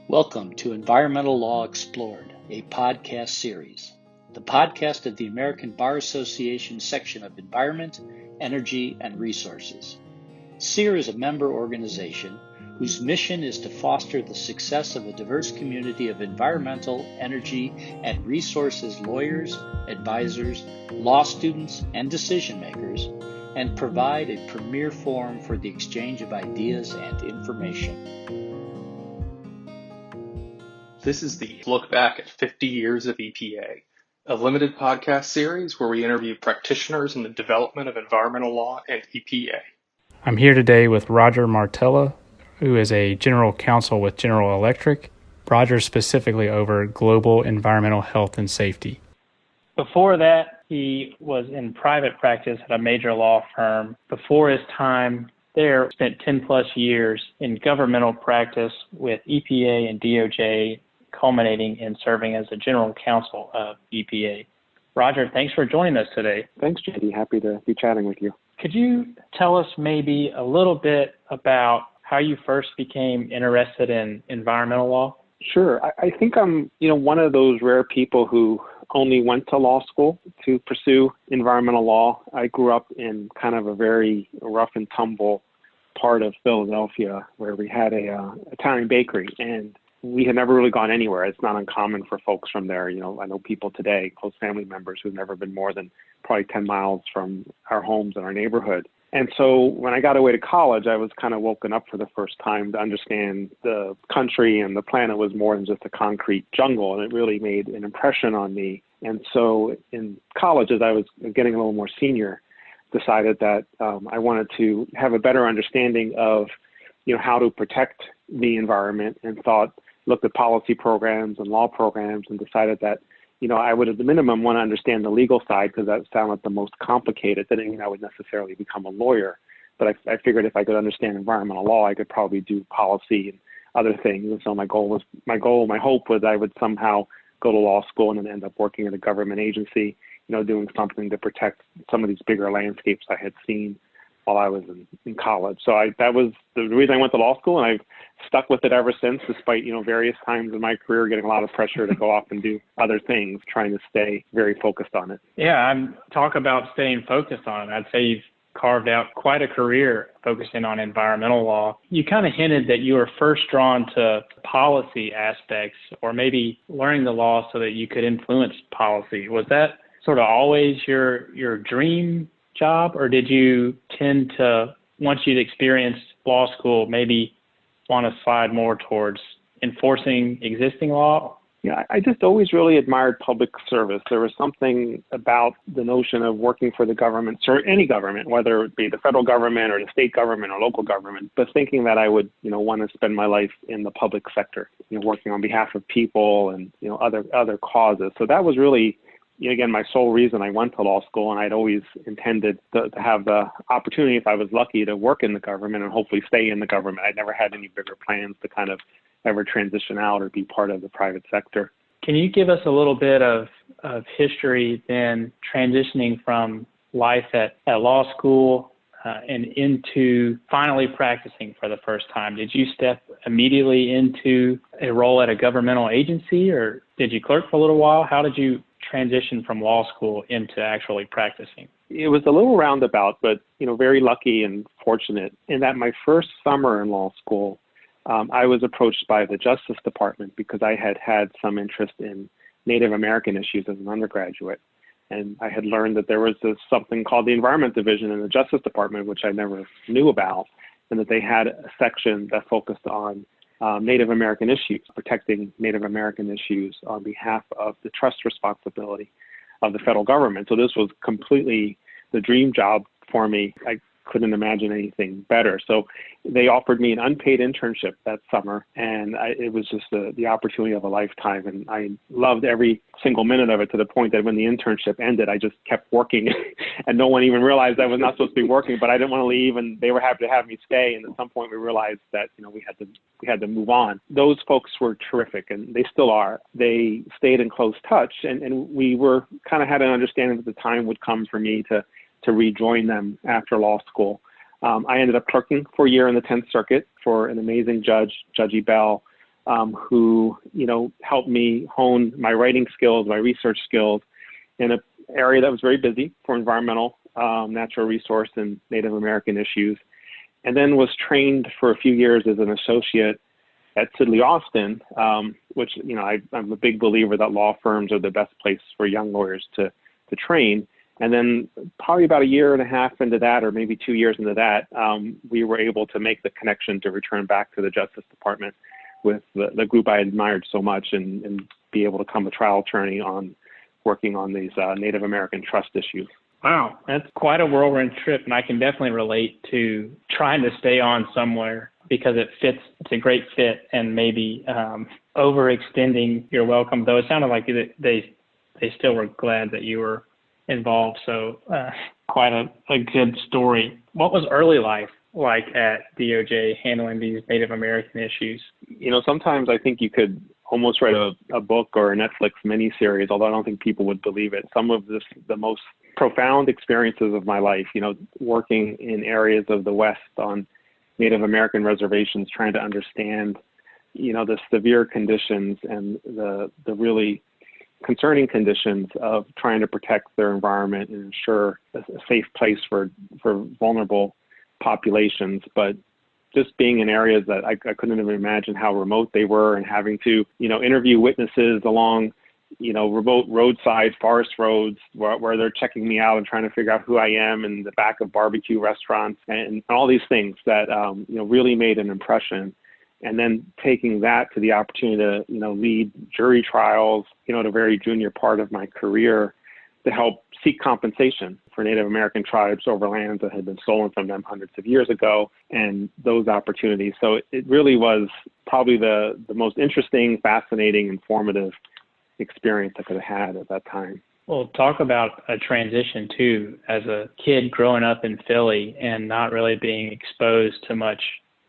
Welcome to Environmental Law Explored, a podcast series, the podcast of the American Bar Association section of Environment, Energy, and Resources. SEER is a member organization whose mission is to foster the success of a diverse community of environmental, energy, and resources lawyers, advisors, law students, and decision makers, and provide a premier forum for the exchange of ideas and information. This is the Look Back at 50 Years of EPA, a limited podcast series where we interview practitioners in the development of environmental law and EPA. I'm here today with Roger Martella, who is a General Counsel with General Electric. Roger specifically over global environmental health and safety. Before that, he was in private practice at a major law firm. Before his time there, spent 10 plus years in governmental practice with EPA and DOJ, culminating in serving as the General Counsel of EPA. Roger, thanks for joining us today. Thanks, JD. Happy to be chatting with you. Could you tell us maybe a little bit about how you first became interested in environmental law? Sure. I think I'm, one of those rare people who only went to law school to pursue environmental law. I grew up in kind of a very rough and tumble part of Philadelphia where we had a Italian bakery, and we had never really gone anywhere. It's not uncommon for folks from there. I know people today, close family members who've never been more than probably 10 miles from our homes in our neighborhood. And so when I got away to college, I was kind of woken up for the first time to understand the country and the planet was more than just a concrete jungle. And it really made an impression on me. And so in college, as I was getting a little more senior, decided that I wanted to have a better understanding of, how to protect the environment, and looked at policy programs and law programs and decided that, I would at the minimum want to understand the legal side because that sounded the most complicated. That didn't mean I would necessarily become a lawyer, but I figured if I could understand environmental law, I could probably do policy and other things. And so my hope was I would somehow go to law school and then end up working in a government agency, doing something to protect some of these bigger landscapes I had seen while I was in college. So that was the reason I went to law school, and I've stuck with it ever since, despite, various times in my career getting a lot of pressure to go off and do other things, trying to stay very focused on it. Yeah, talk about staying focused on it. I'd say you've carved out quite a career focusing on environmental law. You kind of hinted that you were first drawn to policy aspects, or maybe learning the law so that you could influence policy. Was that sort of always your dream job, or did you tend to, once you'd experienced law school, maybe want to slide more towards enforcing existing law? Yeah, I just always really admired public service. There was something about the notion of working for the government, or any government, whether it be the federal government or the state government or local government, but thinking that I would, want to spend my life in the public sector, working on behalf of people and, other causes. So that was really, again, my sole reason I went to law school, and I'd always intended to have the opportunity, if I was lucky, to work in the government and hopefully stay in the government. I never had any bigger plans to kind of ever transition out or be part of the private sector. Can you give us a little bit of history then, transitioning from life at law school and into finally practicing for the first time? Did you step immediately into a role at a governmental agency, or did you clerk for a little while? How did you transition from law school into actually practicing? It was a little roundabout, but, very lucky and fortunate in that my first summer in law school, I was approached by the Justice Department because I had some interest in Native American issues as an undergraduate. And I had learned that there was something called the Environment Division in the Justice Department, which I never knew about, and that they had a section that focused on Native American issues, protecting Native American issues on behalf of the trust responsibility of the federal government. So this was completely the dream job for me. I couldn't imagine anything better. So they offered me an unpaid internship that summer, and it was just the opportunity of a lifetime. And I loved every single minute of it, to the point that when the internship ended, I just kept working and no one even realized I was not supposed to be working, but I didn't want to leave, and they were happy to have me stay. And at some point we realized that, we had to move on. Those folks were terrific, and they still are. They stayed in close touch, and we were kind of had an understanding that the time would come for me to rejoin them after law school. I ended up clerking for a year in the 10th Circuit for an amazing judge, Judge Ebell, who, helped me hone my writing skills, my research skills in an area that was very busy for environmental, natural resource and Native American issues. And then was trained for a few years as an associate at Sidley Austin, which, I'm a big believer that law firms are the best place for young lawyers to train. And then probably about a year and a half into that, or maybe 2 years into that, we were able to make the connection to return back to the Justice Department with the group I admired so much and be able to become a trial attorney on working on these Native American trust issues. Wow, that's quite a whirlwind trip, and I can definitely relate to trying to stay on somewhere because it's a great fit, and maybe overextending your welcome, though it sounded like they still were glad that you were involved, so quite a good story. What was early life like at DOJ handling these Native American issues? Sometimes I think you could almost write a book or a Netflix miniseries, although I don't think people would believe it. Some of the most profound experiences of my life, working in areas of the West on Native American reservations, trying to understand, the severe conditions and the really concerning conditions of trying to protect their environment and ensure a safe place for vulnerable populations. But just being in areas that I couldn't even imagine how remote they were, and having to, interview witnesses along, remote roadside forest roads where they're checking me out and trying to figure out who I am in the back of barbecue restaurants and all these things that, really made an impression. And then taking that to the opportunity to, lead jury trials, at a very junior part of my career to help seek compensation for Native American tribes over lands that had been stolen from them hundreds of years ago, and those opportunities. So it really was probably the most interesting, fascinating, informative experience I could have had at that time. Well, talk about a transition too, as a kid growing up in Philly and not really being exposed to much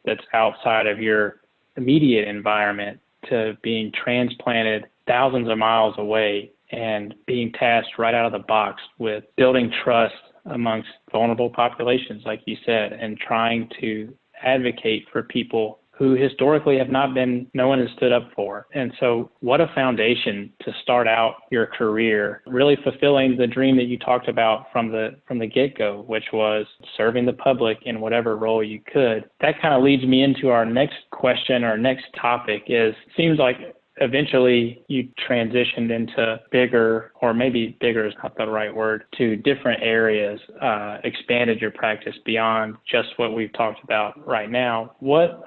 that's outside of your immediate environment, to being transplanted thousands of miles away and being tasked right out of the box with building trust amongst vulnerable populations, like you said, and trying to advocate for people who historically have not been, no one has stood up for. And so what a foundation to start out your career, really fulfilling the dream that you talked about from the get-go, which was serving the public in whatever role you could. That kind of leads me into our next question. Our next topic is, seems like eventually you transitioned into bigger, or maybe bigger is not the right word, to different areas, expanded your practice beyond just what we've talked about right now. What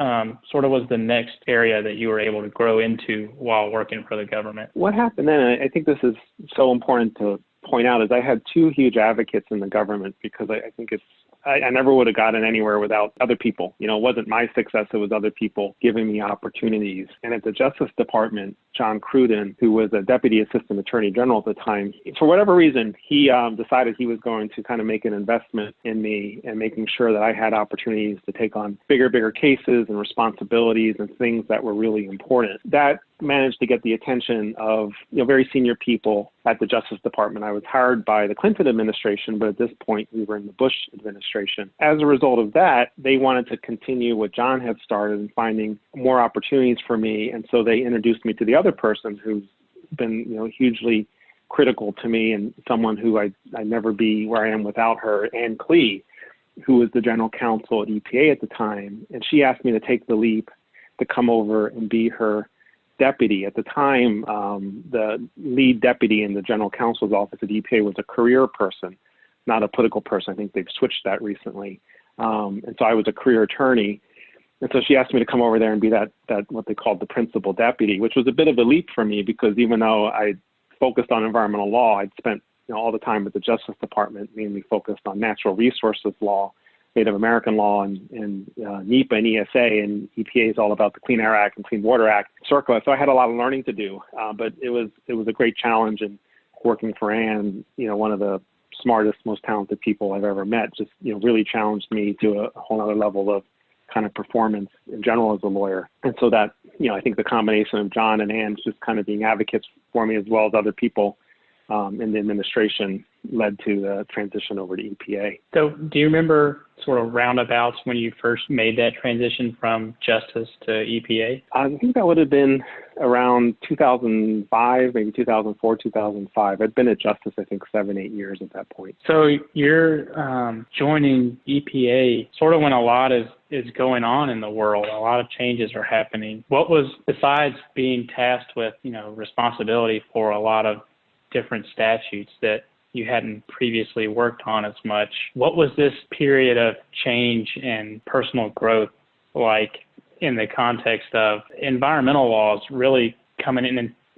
sort of was the next area that you were able to grow into while working for the government? What happened then, and I think this is so important to point out, is I had two huge advocates in the government, because I think I never would have gotten anywhere without other people. It wasn't my success, it was other people giving me opportunities. And at the Justice Department, John Cruden, who was a Deputy Assistant Attorney General at the time, for whatever reason, he decided he was going to kind of make an investment in me and making sure that I had opportunities to take on bigger cases and responsibilities and things that were really important. That managed to get the attention of very senior people at the Justice Department. I was hired by the Clinton administration, but at this point we were in the Bush administration. As a result of that, they wanted to continue what John had started and finding more opportunities for me. And so they introduced me to the other person who's been hugely critical to me, and someone who I'd never be where I am without her, Ann Klee, who was the General Counsel at EPA at the time. And she asked me to take the leap to come over and be her deputy. At the time, the lead deputy in the General Counsel's office at EPA was a career person, not a political person. I think they've switched that recently. And so I was a career attorney. And so she asked me to come over there and be that what they called the principal deputy, which was a bit of a leap for me, because even though I focused on environmental law, I'd spent all the time at the Justice Department, mainly focused on natural resources law, Native American law, and NEPA and ESA, and EPA is all about the Clean Air Act and Clean Water Act, CERCLA. So I had a lot of learning to do, but it was a great challenge. And working for Ann, one of the smartest, most talented people I've ever met, just really challenged me to a whole other level of kind of performance in general as a lawyer. And so that, I think the combination of John and Ann just kind of being advocates for me, as well as other people in the administration, led to the transition over to EPA. So do you remember sort of roundabouts when you first made that transition from justice to EPA? I think that would have been around 2005, maybe 2004, 2005. I'd been at justice, I think, 7-8 years at that point. So you're joining EPA sort of when a lot is going on in the world. A lot of changes are happening. What was, besides being tasked with, responsibility for a lot of different statutes that you hadn't previously worked on as much, what was this period of change and personal growth like in the context of environmental laws really coming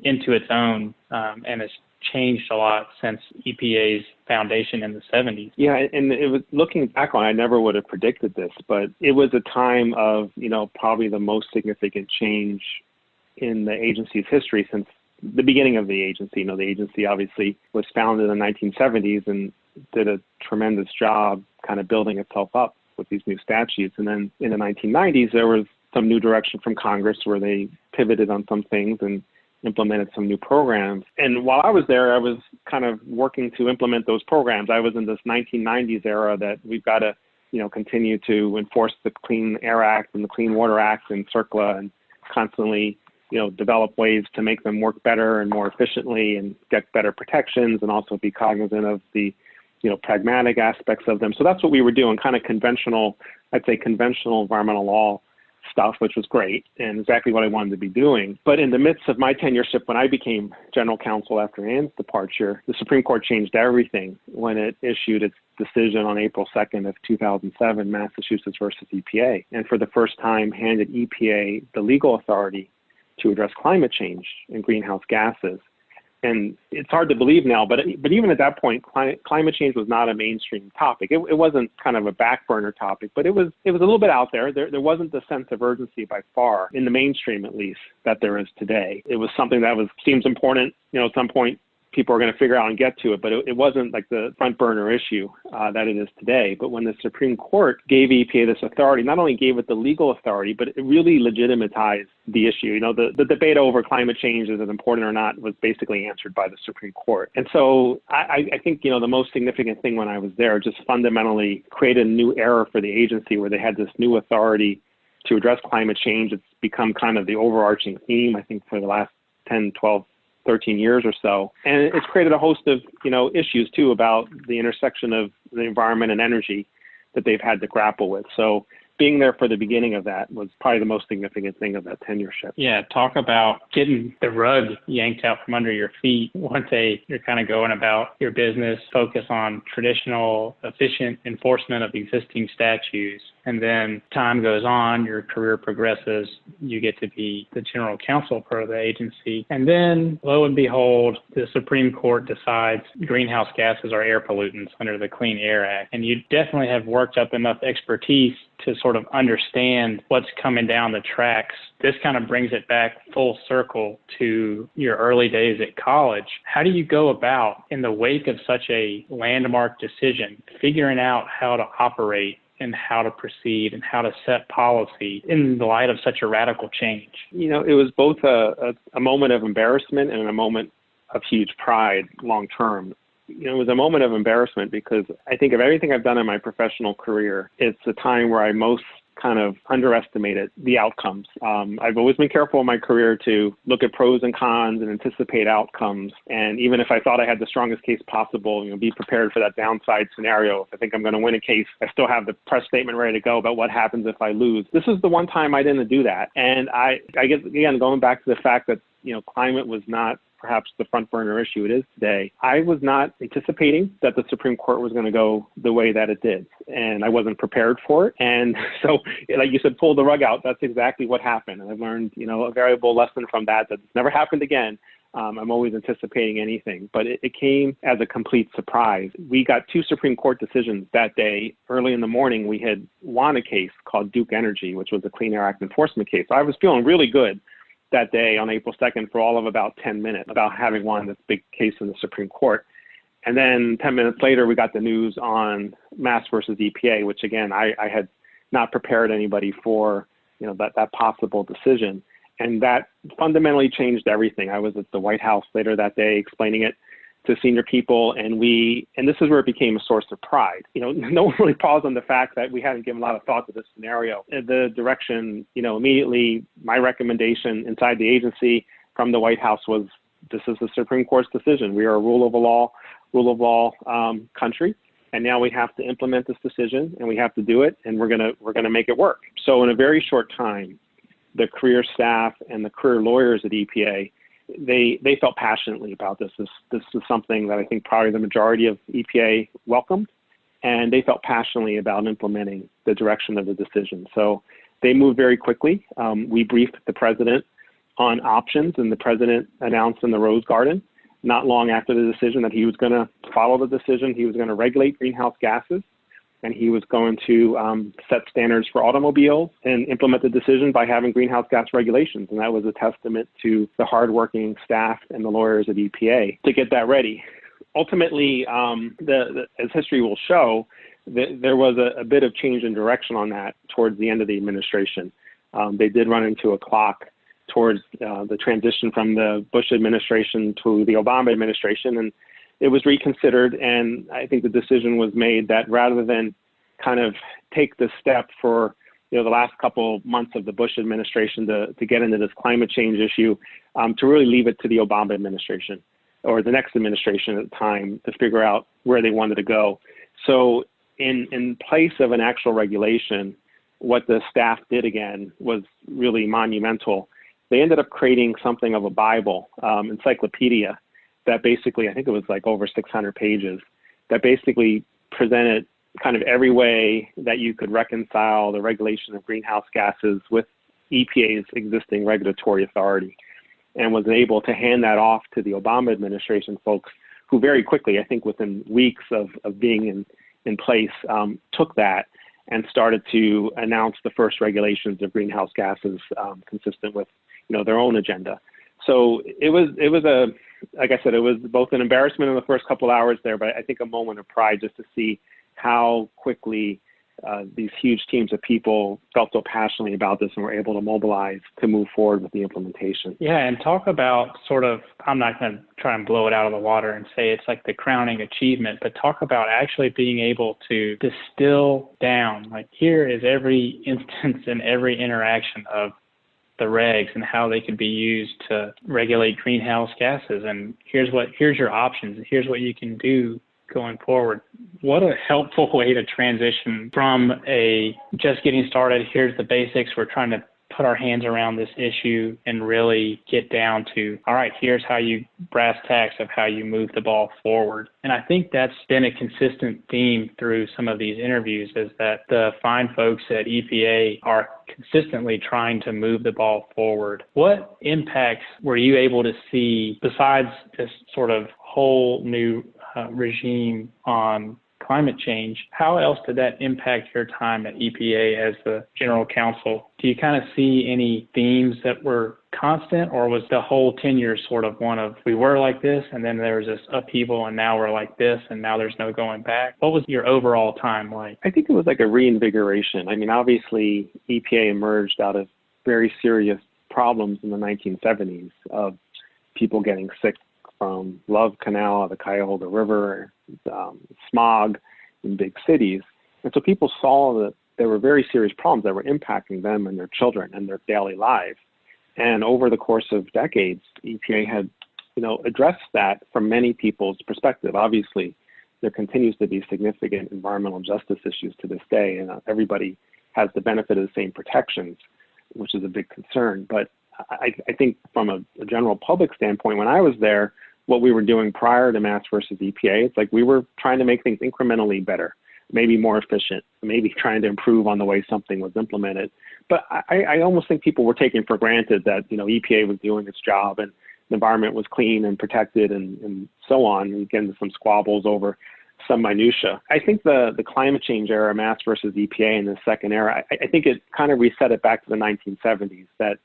into its own and has changed a lot since EPA's foundation in the 70s? Yeah, and it was, looking back on, I never would have predicted this, but it was a time of, probably the most significant change in the agency's history since the beginning of the agency. The agency obviously was founded in the 1970s and did a tremendous job kind of building itself up with these new statutes. And then in the 1990s, there was some new direction from Congress where they pivoted on some things and implemented some new programs. And while I was there, I was kind of working to implement those programs. I was in this 1990s era that we've got to, continue to enforce the Clean Air Act and the Clean Water Act and CERCLA and constantly develop ways to make them work better and more efficiently and get better protections and also be cognizant of the, pragmatic aspects of them. So that's what we were doing, kind of conventional environmental law stuff, which was great and exactly what I wanted to be doing. But in the midst of my tenureship, when I became general counsel after Ann's departure, the Supreme Court changed everything when it issued its decision on April 2nd of 2007, Massachusetts versus EPA. And for the first time handed EPA the legal authority to address climate change and greenhouse gases. And it's hard to believe now, but even at that point, climate change was not a mainstream topic. It wasn't kind of a back burner topic, but it was a little bit out there. There wasn't the sense of urgency by far, in the mainstream at least, that there is today. It was something that seems important. At some point, people are going to figure out and get to it, but it wasn't like the front burner issue that it is today. But when the Supreme Court gave EPA this authority, not only gave it the legal authority, but it really legitimatized the issue. The debate over climate change, is it important or not, was basically answered by the Supreme Court. And so I think, the most significant thing when I was there, just fundamentally created a new era for the agency where they had this new authority to address climate change. It's become kind of the overarching theme, I think, for the last 10, 12, 13 years or so. And it's created a host of, issues too about the intersection of the environment and energy that they've had to grapple with. So being there for the beginning of that was probably the most significant thing of that tenureship. Yeah, talk about getting the rug yanked out from under your feet. One day you're kind of going about your business, focus on traditional, efficient enforcement of existing statutes. And then time goes on, your career progresses, you get to be the general counsel for the agency. And then, lo and behold, the Supreme Court decides greenhouse gases are air pollutants under the Clean Air Act. And you definitely have worked up enough expertise to sort of understand what's coming down the tracks. This kind of brings it back full circle to your early days at college. How do you go about, in the wake of such a landmark decision, figuring out how to operate and how to proceed and how to set policy in the light of such a radical change? It was both a moment of embarrassment and a moment of huge pride long term. It was a moment of embarrassment because I think of everything I've done in my professional career, it's a time where I most kind of underestimated the outcomes. I've always been careful in my career to look at pros and cons and anticipate outcomes. And even if I thought I had the strongest case possible, be prepared for that downside scenario. If I think I'm going to win a case, I still have the press statement ready to go about what happens if I lose. This is the one time I didn't do that. And I guess, again, going back to the fact that, climate was not perhaps the front burner issue it is today, I was not anticipating that the Supreme Court was going to go the way that it did. And I wasn't prepared for it. And so, like you said, pull the rug out. That's exactly what happened. And I've learned, a valuable lesson from that it's never happened again. I'm always anticipating anything, but it came as a complete surprise. We got 2 Supreme Court decisions that day. Early in the morning, we had won a case called Duke Energy, which was a Clean Air Act enforcement case. So I was feeling really good that day on April 2nd for all of about 10 minutes about having won this big case in the Supreme Court. And then 10 minutes later, we got the news on Mass versus EPA, which again, I had not prepared anybody for, that possible decision. And that fundamentally changed everything. I was at the White House later that day explaining it to senior people, and this is where it became a source of pride. No one really paused on the fact that we hadn't given a lot of thought to this scenario. The direction, immediately my recommendation inside the agency from the White House was, this is the Supreme Court's decision. We are a rule of law country. And now we have to implement this decision, and we have to do it, and we're gonna make it work. So in a very short time, the career staff and the career lawyers at EPA, they felt passionately about this. This is something that I think probably the majority of EPA welcomed, and they felt passionately about implementing the direction of the decision. So they moved very quickly. We briefed the president on options, and the president announced in the Rose Garden not long after the decision that he was going to follow the decision. He was going to regulate greenhouse gases, and he was going to set standards for automobiles and implement the decision by having greenhouse gas regulations. And that was a testament to the hardworking staff and the lawyers at EPA to get that ready. Ultimately, as history will show, there was a bit of change in direction on that towards the end of the administration. They did run into a clock towards the transition from the Bush administration to the Obama administration, and it was reconsidered. And I think the decision was made that rather than kind of take the step for the last couple months of the Bush administration to get into this climate change issue, to really leave it to the Obama administration or the next administration at the time to figure out where they wanted to go. So in place of an actual regulation, what the staff did again was really monumental. They ended up creating something of a Bible, encyclopedia, that basically, I think it was like over 600 pages, that basically presented kind of every way that you could reconcile the regulation of greenhouse gases with EPA's existing regulatory authority, and was able to hand that off to the Obama administration folks, who very quickly, I think within weeks of being in place, took that and started to announce the first regulations of greenhouse gases consistent with their own agenda. So it was like I said, it was both an embarrassment in the first couple of hours there, but I think a moment of pride just to see how quickly these huge teams of people felt so passionately about this and were able to mobilize to move forward with the implementation. Yeah, and talk about sort of, I'm not going to try and blow it out of the water and say it's like the crowning achievement, but talk about actually being able to distill down, like here is every instance and every interaction of the regs and how they could be used to regulate greenhouse gases. And here's your options, and here's what you can do going forward. What a helpful way to transition from a just getting started, here's the basics, we're trying to put our hands around this issue, and really get down to, all right, here's how you brass tacks of how you move the ball forward. And I think that's been a consistent theme through some of these interviews, is that the fine folks at EPA are consistently trying to move the ball forward. What impacts were you able to see besides this sort of whole new regime on climate change? How else did that impact your time at EPA as the General Counsel? Do you kind of see any themes that were constant, or was the whole tenure sort of one of, we were like this, and then there was this upheaval, and now we're like this, and now there's no going back? What was your overall time like? I think it was like a reinvigoration. I mean, obviously, EPA emerged out of very serious problems in the 1970s of people getting sick from Love Canal, the Cuyahoga River, smog in big cities. And so people saw that there were very serious problems that were impacting them and their children and their daily lives. And over the course of decades, EPA had, addressed that from many people's perspective. Obviously, there continues to be significant environmental justice issues to this day, and everybody has the benefit of the same protections, which is a big concern. But I think from a general public standpoint, when I was there, what we were doing prior to Mass versus EPA, it's like we were trying to make things incrementally better, maybe more efficient, maybe trying to improve on the way something was implemented. But I almost think people were taking for granted that, EPA was doing its job and the environment was clean and protected and so on, and get into some squabbles over some minutia. I think the climate change era, Mass versus EPA, and the second era, I think it kind of reset it back to the 1970s, that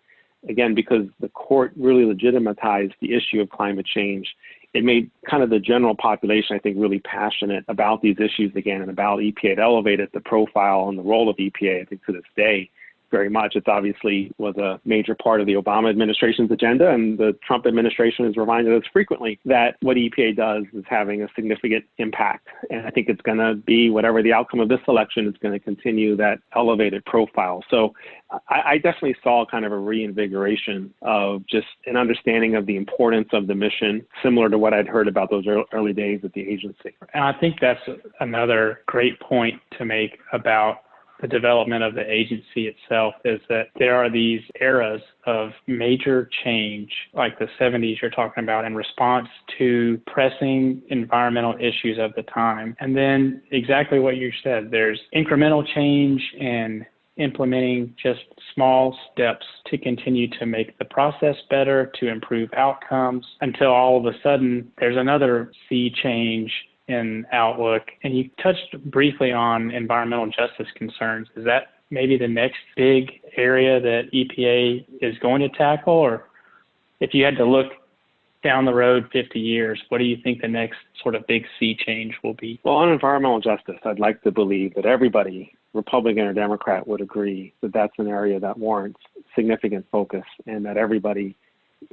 again, because the court really legitimatized the issue of climate change, it made kind of the general population, I think, really passionate about these issues again and about EPA. It elevated the profile and the role of EPA, I think, to this day, very much. It's obviously was a major part of the Obama administration's agenda, and the Trump administration has reminded us frequently that what EPA does is having a significant impact. And I think it's going to be, whatever the outcome of this election, is going to continue that elevated profile. So I definitely saw kind of a reinvigoration of just an understanding of the importance of the mission, similar to what I'd heard about those early days at the agency. And I think that's another great point to make about the development of the agency itself, is that there are these eras of major change, like the 70s you're talking about, in response to pressing environmental issues of the time. And then exactly what you said, there's incremental change and implementing just small steps to continue to make the process better, to improve outcomes, until all of a sudden there's another sea change in outlook. And you touched briefly on environmental justice concerns. Is that maybe the next big area that EPA is going to tackle? Or if you had to look down the road 50 years, what do you think the next sort of big sea change will be? Well, on environmental justice, I'd like to believe that everybody, Republican or Democrat, would agree that that's an area that warrants significant focus, and that everybody,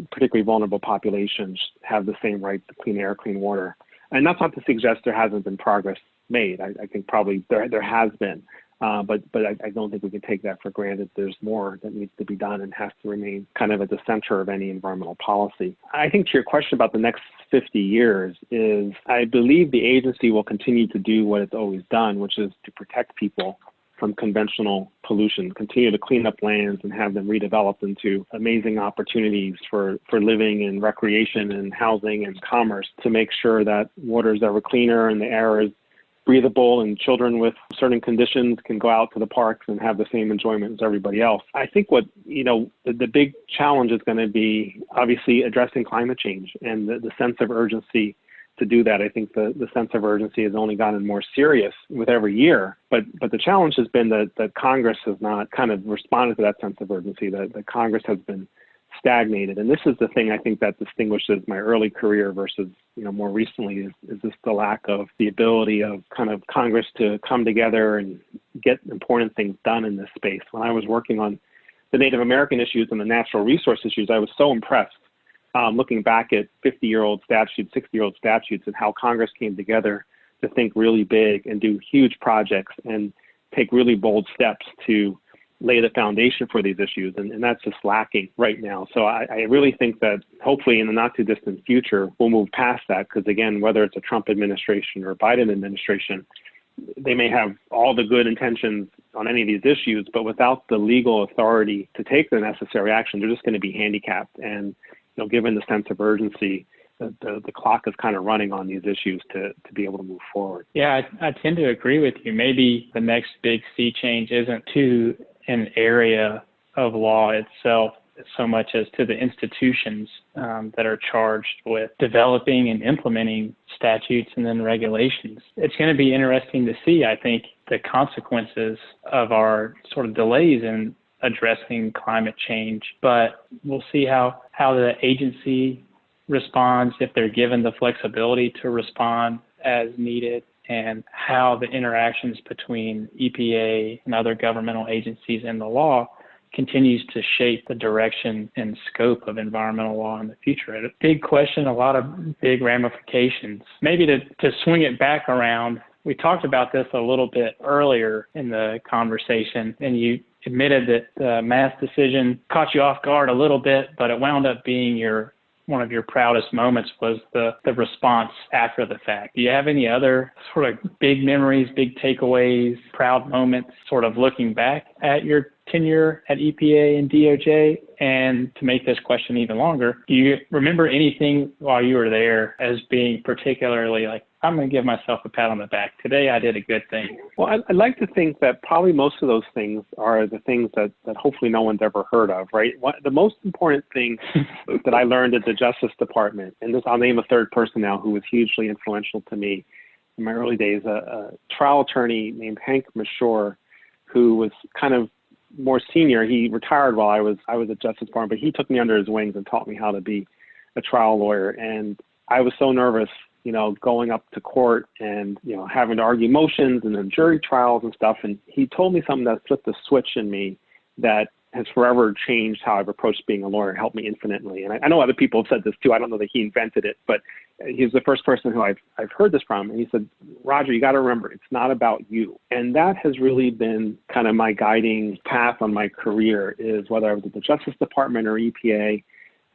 particularly vulnerable populations, have the same right to clean air, clean water. And that's not to suggest there hasn't been progress made. I think probably there has been, but I don't think we can take that for granted. There's more that needs to be done and has to remain kind of at the center of any environmental policy. I think to your question about the next 50 years is, I believe the agency will continue to do what it's always done, which is to protect people from conventional pollution, continue to clean up lands and have them redeveloped into amazing opportunities for living and recreation and housing and commerce, to make sure that water is ever cleaner and the air is breathable and children with certain conditions can go out to the parks and have the same enjoyment as everybody else. I think what, the big challenge is going to be obviously addressing climate change and the sense of urgency to do that. I think the sense of urgency has only gotten more serious with every year, but the challenge has been that Congress has not kind of responded to that sense of urgency, that Congress has been stagnated. And this is the thing I think that distinguishes my early career versus, more recently, is just the lack of the ability of kind of Congress to come together and get important things done in this space. When I was working on the Native American issues and the natural resource issues, I was so impressed looking back at 50-year-old statutes, 60-year-old statutes, and how Congress came together to think really big and do huge projects and take really bold steps to lay the foundation for these issues. And that's just lacking right now. So I really think that hopefully in the not too distant future, we'll move past that, because again, whether it's a Trump administration or a Biden administration, they may have all the good intentions on any of these issues, but without the legal authority to take the necessary action, they're just going to be handicapped. And given the sense of urgency, the clock is kind of running on these issues to be able to move forward. Yeah, I tend to agree with you. Maybe the next big sea change isn't to an area of law itself so much as to the institutions that are charged with developing and implementing statutes and then regulations. It's going to be interesting to see, I think, the consequences of our sort of delays in addressing climate change, but we'll see how the agency responds, if they're given the flexibility to respond as needed, and how the interactions between EPA and other governmental agencies and the law continues to shape the direction and scope of environmental law in the future. A big question, a lot of big ramifications. Maybe to swing it back around, we talked about this a little bit earlier in the conversation, and you admitted that the mass decision caught you off guard a little bit, but it wound up being one of your proudest moments was the response after the fact. Do you have any other sort of big memories, big takeaways, proud moments, sort of looking back at your tenure at EPA and DOJ? And to make this question even longer, do you remember anything while you were there as being particularly like, I'm going to give myself a pat on the back. Today I did a good thing? Well, I'd like to think that probably most of those things are the things that hopefully no one's ever heard of, right? The most important thing that I learned at the Justice Department, and this, I'll name a third person now who was hugely influential to me in my early days, a trial attorney named Hank Mashore, who was kind of more senior. He retired while I was at Justice Department, but he took me under his wings and taught me how to be a trial lawyer. And I was so nervous, going up to court and, having to argue motions and then jury trials and stuff. And he told me something that flipped a switch in me that has forever changed how I've approached being a lawyer and helped me infinitely. And I know other people have said this too. I don't know that he invented it, but he's the first person who I've heard this from. And he said, Roger, you got to remember, it's not about you. And that has really been kind of my guiding path on my career, is whether I was at the Justice Department or EPA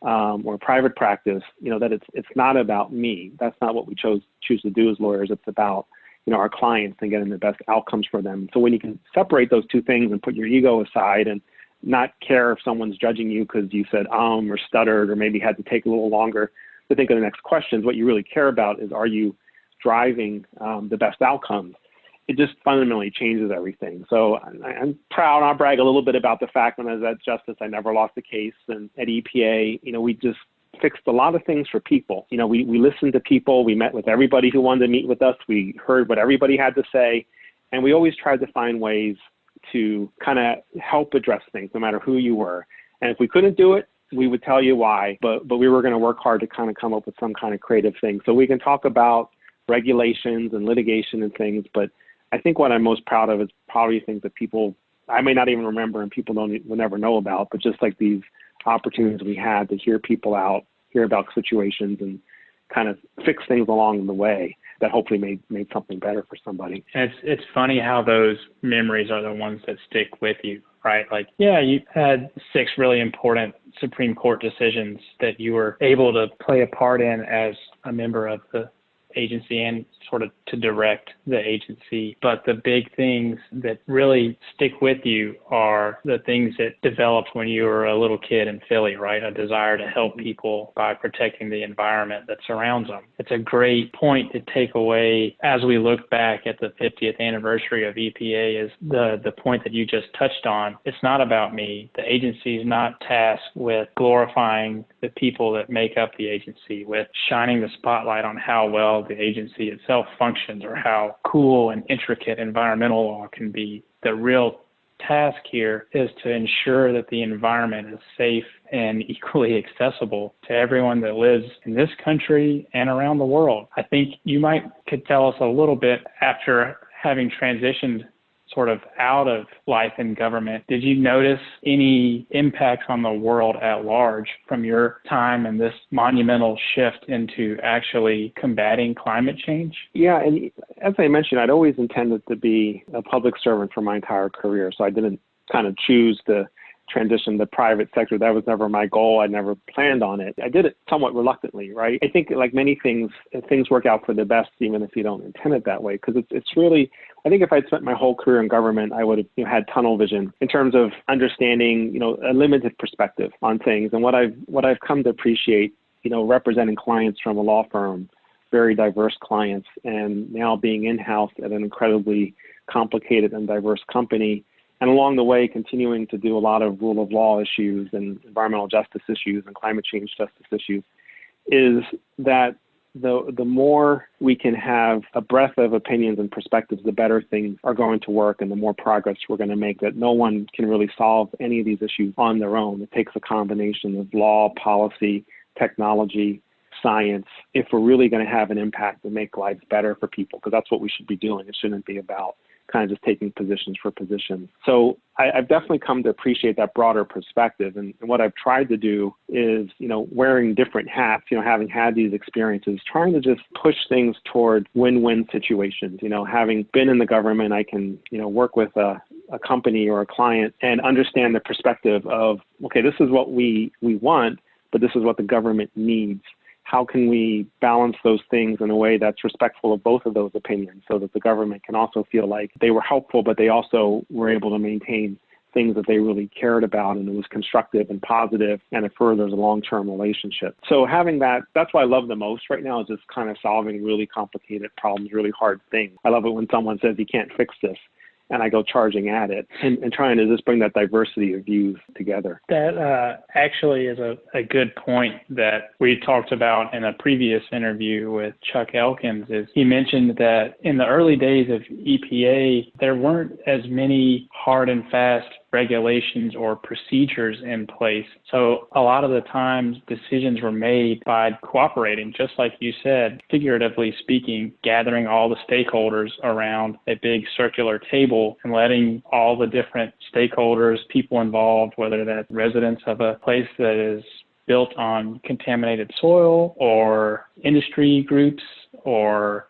or private practice, that it's not about me. That's not what we choose to do as lawyers. It's about our clients and getting the best outcomes for them. So when you can separate those two things and put your ego aside and not care if someone's judging you because you said or stuttered or maybe had to take a little longer to think of the next questions, what you really care about is, are you driving the best outcomes? It just fundamentally changes everything. So I'm proud. I'll brag a little bit about the fact when I was at Justice, I never lost a case. And at EPA, we just fixed a lot of things for people. We listened to people. We met with everybody who wanted to meet with us. We heard what everybody had to say. And we always tried to find ways to kind of help address things, no matter who you were. And if we couldn't do it, we would tell you why, but we were going to work hard to kind of come up with some kind of creative thing. So we can talk about regulations and litigation and things, but I think what I'm most proud of is probably things that people, I may not even remember and people will never know about, but just like these opportunities we had to hear people out, hear about situations and kind of fix things along the way that hopefully made something better for somebody. And it's funny how those memories are the ones that stick with you, right? Like, yeah, you had 6 really important Supreme Court decisions that you were able to play a part in as a member of the agency and sort of to direct the agency. But the big things that really stick with you are the things that developed when you were a little kid in Philly, right? A desire to help people by protecting the environment that surrounds them. It's a great point to take away as we look back at the 50th anniversary of EPA, is the point that you just touched on. It's not about me. The agency is not tasked with glorifying the people that make up the agency, with shining the spotlight on how well the agency itself functions or how cool and intricate environmental law can be. The real task here is to ensure that the environment is safe and equally accessible to everyone that lives in this country and around the world. I think you could tell us a little bit, after having transitioned sort of out of life in government, did you notice any impacts on the world at large from your time and this monumental shift into actually combating climate change? Yeah, and as I mentioned, I'd always intended to be a public servant for my entire career, so I didn't kind of choose to transition to the private sector. That was never my goal. I never planned on it. I did it somewhat reluctantly, right? I think like many things, things work out for the best, even if you don't intend it that way, because it's really, I think if I'd spent my whole career in government, I would have had tunnel vision in terms of understanding, a limited perspective on things. And what I've come to appreciate, representing clients from a law firm, very diverse clients, and now being in-house at an incredibly complicated and diverse company, and along the way continuing to do a lot of rule of law issues and environmental justice issues and climate change justice issues, is that the more we can have a breadth of opinions and perspectives, the better things are going to work and the more progress we're going to make. That no one can really solve any of these issues on their own. It takes a combination of law, policy, technology, science, if we're really going to have an impact and make lives better for people, because that's what we should be doing. It shouldn't be about kind of just taking positions for positions. So I've definitely come to appreciate that broader perspective. And what I've tried to do is, wearing different hats, having had these experiences, trying to just push things toward win-win situations. Having been in the government, I can, work with a company or a client and understand the perspective of, okay, this is what we want, but this is what the government needs. How can we balance those things in a way that's respectful of both of those opinions so that the government can also feel like they were helpful, but they also were able to maintain things that they really cared about, and it was constructive and positive, and it furthers a long-term relationship. So having that's what I love the most right now, is just kind of solving really complicated problems, really hard things. I love it when someone says, you can't fix this, and I go charging at it and trying to just bring that diversity of views together. That actually is a good point that we talked about in a previous interview with Chuck Elkins. Is he mentioned that in the early days of EPA, there weren't as many hard and fast regulations or procedures in place. So a lot of the times decisions were made by cooperating, just like you said, figuratively speaking, gathering all the stakeholders around a big circular table and letting all the different stakeholders, people involved, whether that's residents of a place that is built on contaminated soil or industry groups or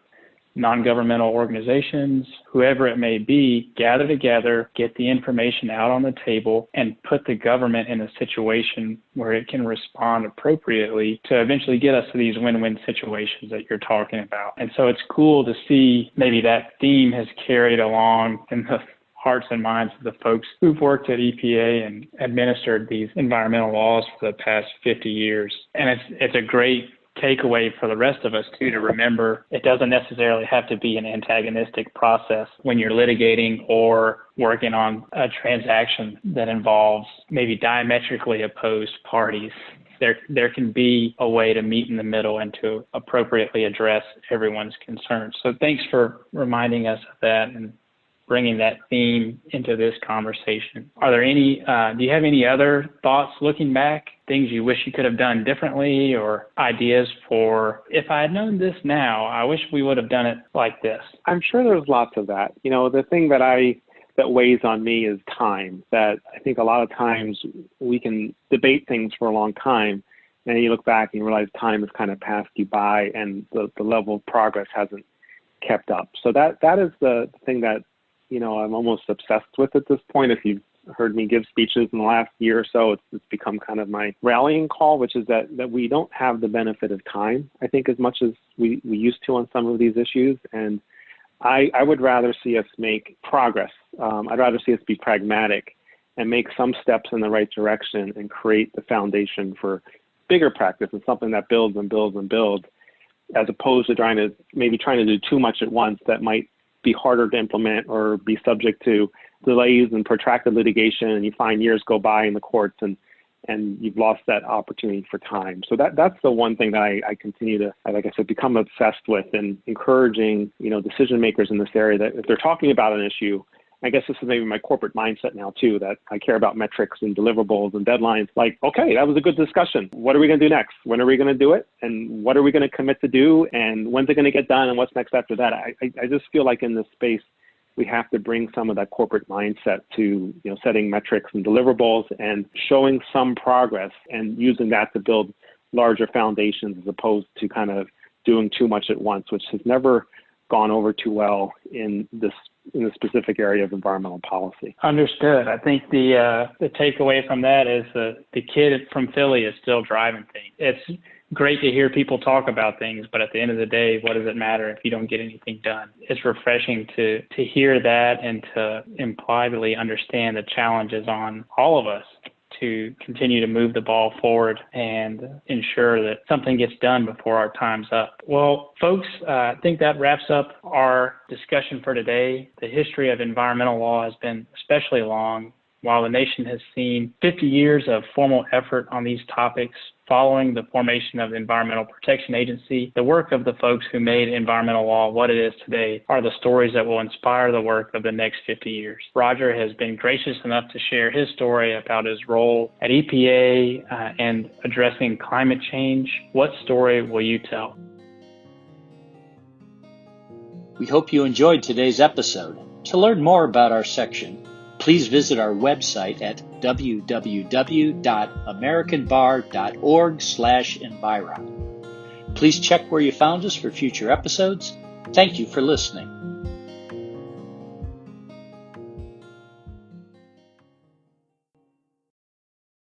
non-governmental organizations, whoever it may be, gather together, get the information out on the table, and put the government in a situation where it can respond appropriately to eventually get us to these win-win situations that you're talking about. And so it's cool to see maybe that theme has carried along in the hearts and minds of the folks who've worked at EPA and administered these environmental laws for the past 50 years. And it's a great takeaway for the rest of us too, to remember it doesn't necessarily have to be an antagonistic process when you're litigating or working on a transaction that involves maybe diametrically opposed parties. There can be a way to meet in the middle and to appropriately address everyone's concerns. So thanks for reminding us of that and bringing that theme into this conversation. Are there any, do you have any other thoughts looking back, things you wish you could have done differently, or ideas for, if I had known this now, I wish we would have done it like this? I'm sure there's lots of that. You know, the thing that weighs on me is time, that I think a lot of times we can debate things for a long time, and then you look back and you realize time has kind of passed you by and the level of progress hasn't kept up. So that is the thing that, you know, I'm almost obsessed with at this point. If you've heard me give speeches in the last year or so, it's become kind of my rallying call, which is that we don't have the benefit of time, I think, as much as we used to on some of these issues. And I would rather see us make progress. I'd rather see us be pragmatic and make some steps in the right direction and create the foundation for bigger practice and something that builds and builds and builds, as opposed to trying to do too much at once that might be harder to implement or be subject to delays and protracted litigation, and you find years go by in the courts and you've lost that opportunity for time. So that's the one thing that I continue to, like I said, become obsessed with, and encouraging, you know, decision makers in this area that if they're talking about an issue, I guess this is maybe my corporate mindset now too, that I care about metrics and deliverables and deadlines. Like, okay, that was a good discussion. What are we going to do next? When are we going to do it? And what are we going to commit to do? And when's it going to get done? And what's next after that? I just feel like in this space, we have to bring some of that corporate mindset to, you know, setting metrics and deliverables and showing some progress and using that to build larger foundations, as opposed to kind of doing too much at once, which has never gone over too well in the specific area of environmental policy. Understood. I think the takeaway from that is the kid from Philly is still driving things. It's great to hear people talk about things, but at the end of the day, what does it matter if you don't get anything done? It's refreshing to hear that and to impliedly understand the challenges on all of us to continue to move the ball forward and ensure that something gets done before our time's up. Well, folks, I think that wraps up our discussion for today. The history of environmental law has been especially long. While the nation has seen 50 years of formal effort on these topics following the formation of the Environmental Protection Agency, the work of the folks who made environmental law what it is today are the stories that will inspire the work of the next 50 years. Roger has been gracious enough to share his story about his role at EPA and addressing climate change. What story will you tell? We hope you enjoyed today's episode. To learn more about our section, please visit our website at www.americanbar.org/enviro. Please check where you found us for future episodes. Thank you for listening.